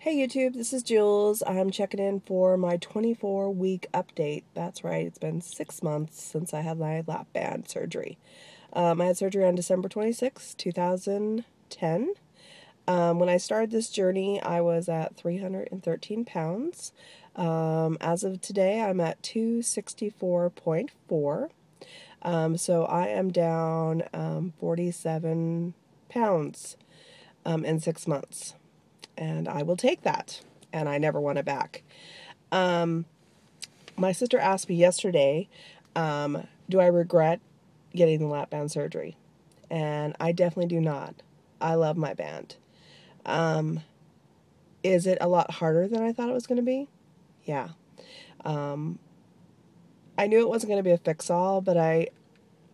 Hey YouTube, this is Jules. I'm checking in for my 24-week update. That's right, it's been 6 months since I had my lap band surgery. I had surgery on December 26, 2010. When I started this journey, I was at 313 pounds. As of today, I'm at 264.4. So I am down 47 pounds in 6 months. And I will take that. And I never want it back. My sister asked me yesterday, do I regret getting the lap band surgery? And I definitely do not. I love my band. Is it a lot harder than I thought it was going to be? Yeah. I knew it wasn't going to be a fix-all, but I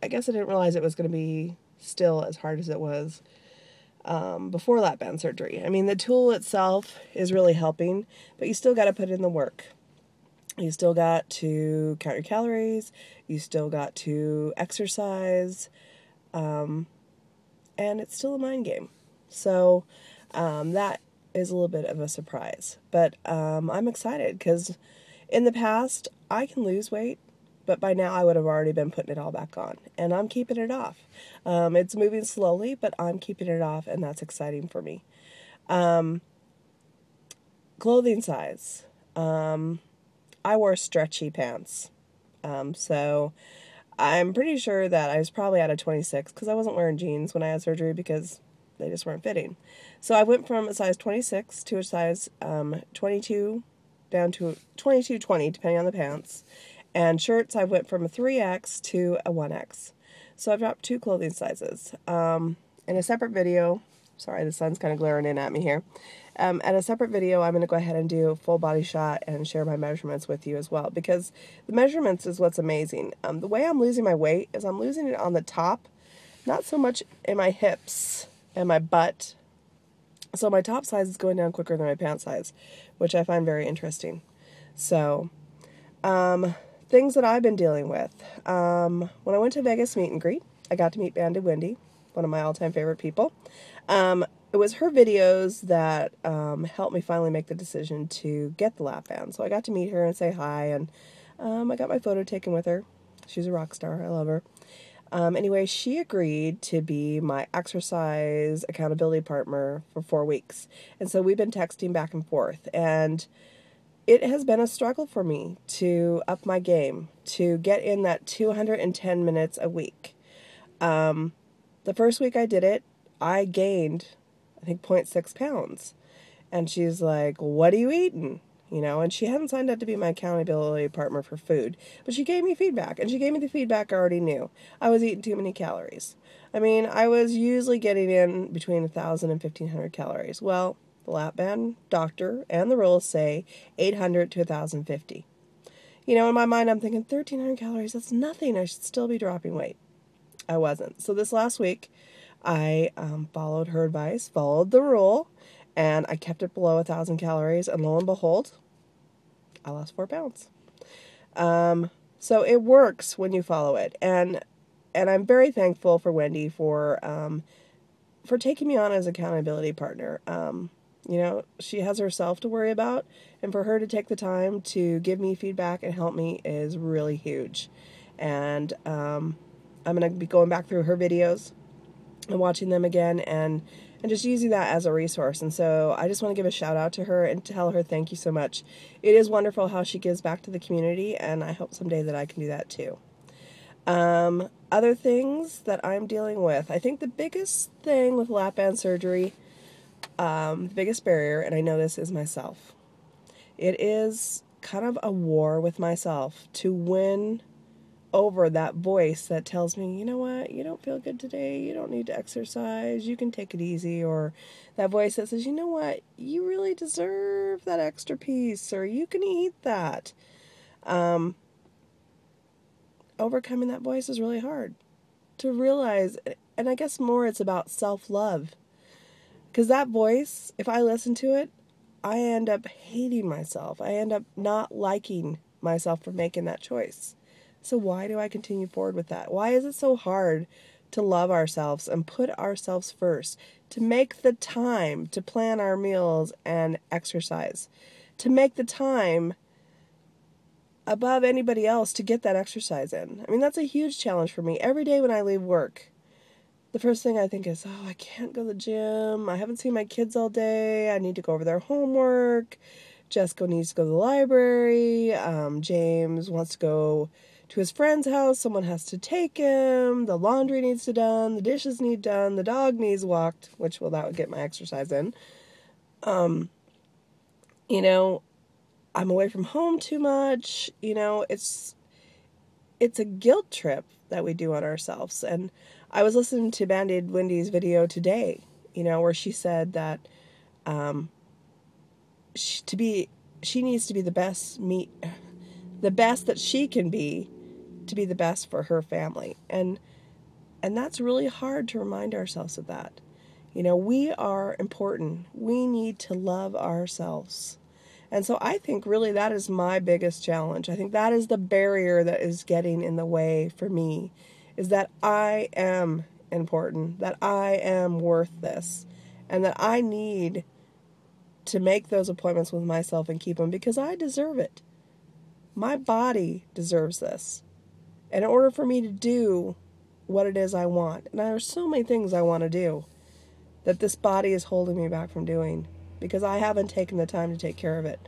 guess I didn't realize it was going to be still as hard as it was before lap band surgery. I mean, the tool itself is really helping, but you still got to put in the work. You still got to count your calories. You still got to exercise. And it's still a mind game. So that is a little bit of a surprise. But I'm excited because in the past, I can lose weight, but by now I would have already been putting it all back on. And I'm keeping it off. It's moving slowly, but I'm keeping it off, and that's exciting for me. Clothing size. I wore stretchy pants. So I'm pretty sure that I was probably at a 26 because I wasn't wearing jeans when I had surgery because they just weren't fitting. So I went from a size 26 to a size 22 down to 22-20 depending on the pants. And shirts, I went from a 3X to a 1X. So I've dropped 2 clothing sizes. In a separate video, sorry, the sun's kind of glaring in at me here. At a separate video, I'm going to go ahead and do a full body shot and share my measurements with you as well, because the measurements is what's amazing. The way I'm losing my weight is I'm losing it on the top, not so much in my hips and my butt. So my top size is going down quicker than my pant size, which I find very interesting. So, things that I've been dealing with. When I went to Vegas meet and greet, I got to meet Banded Wendy, one of my all-time favorite people. It was her videos that helped me finally make the decision to get the lap band. So I got to meet her and say hi, and I got my photo taken with her. She's a rock star. I love her. Anyway, she agreed to be my exercise accountability partner for 4 weeks. And so we've been texting back and forth. And it has been a struggle for me to up my game, to get in that 210 minutes a week. The first week I did it, I gained, I think, 0.6 pounds. And she's like, what are you eating? You know, and she hadn't signed up to be my accountability partner for food. But she gave me feedback, and she gave me the feedback I already knew. I was eating too many calories. I mean, I was usually getting in between 1,000 and 1,500 calories. Well, the lap band doctor and the rules say 800 to 1,050. You know, in my mind, I'm thinking 1,300 calories, that's nothing. I should still be dropping weight. I wasn't. So this last week, I followed her advice, followed the rule, and I kept it below 1,000 calories, and lo and behold, I lost 4 pounds. So it works when you follow it, and I'm very thankful for Wendy for taking me on as accountability partner. You know, she has herself to worry about, and for her to take the time to give me feedback and help me is really huge. And I'm going to be going back through her videos and watching them again and just using that as a resource. And so I just want to give a shout out to her and tell her thank you so much. It is wonderful how she gives back to the community, and I hope someday that I can do that too. Other things that I'm dealing with. I think the biggest thing with lap band surgery, the biggest barrier, and I know this, is myself. It is kind of a war with myself to win over that voice that tells me, you know what, you don't feel good today, you don't need to exercise, you can take it easy, or that voice that says, you know what, you really deserve that extra piece, or you can eat that. Overcoming that voice is really hard to realize, and I guess more it's about self-love, because that voice, if I listen to it, I end up hating myself. I end up not liking myself for making that choice. So why do I continue forward with that? Why is it so hard to love ourselves and put ourselves first, to make the time to plan our meals and exercise, to make the time above anybody else to get that exercise in. I mean, that's a huge challenge for me. Every day when I leave work, the first thing I think is, oh, I can't go to the gym. I haven't seen my kids all day. I need to go over their homework. Jessica needs to go to the library. James wants to go to his friend's house. Someone has to take him. The laundry needs to be done. The dishes need done. The dog needs walked, which, well, that would get my exercise in. You know, I'm away from home too much. You know, it's a guilt trip that we do on ourselves. And I was listening to Band-Aid Wendy's video today, you know, where she said that she needs to be the best that she can be to be the best for her family. And that's really hard to remind ourselves of that. You know, we are important. We need to love ourselves. And so I think really that is my biggest challenge. I think that is the barrier that is getting in the way for me, is that I am important, that I am worth this, and that I need to make those appointments with myself and keep them because I deserve it. My body deserves this. And in order for me to do what it is I want, and there are so many things I want to do that this body is holding me back from doing because I haven't taken the time to take care of it.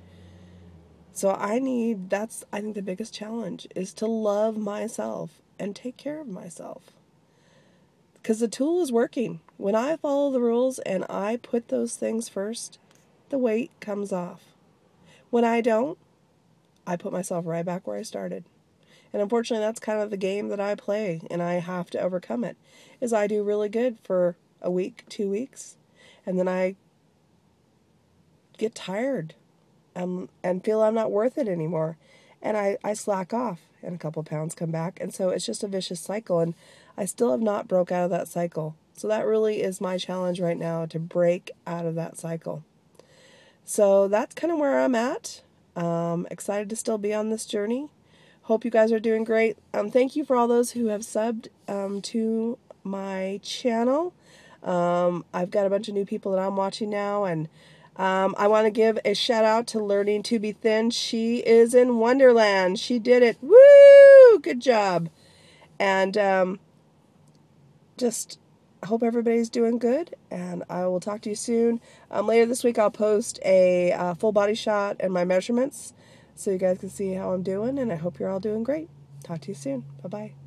So I think the biggest challenge is to love myself and take care of myself. Because the tool is working. When I follow the rules and I put those things first, the weight comes off. When I don't, I put myself right back where I started. And unfortunately, that's kind of the game that I play, and I have to overcome it, is I do really good for a week, 2 weeks, and then I get tired and feel I'm not worth it anymore. And I slack off, and a couple pounds come back. And so it's just a vicious cycle, and I still have not broke out of that cycle. So that really is my challenge right now, to break out of that cycle. So that's kind of where I'm at. Excited to still be on this journey. Hope you guys are doing great. Thank you for all those who have subbed to my channel. I've got a bunch of new people that I'm watching now, and I want to give a shout out to Learning to Be Thin. She is in Wonderland. She did it. Woo! Good job. And just hope everybody's doing good, and I will talk to you soon. Later this week I'll post a full body shot and my measurements so you guys can see how I'm doing, and I hope you're all doing great. Talk to you soon. Bye-bye.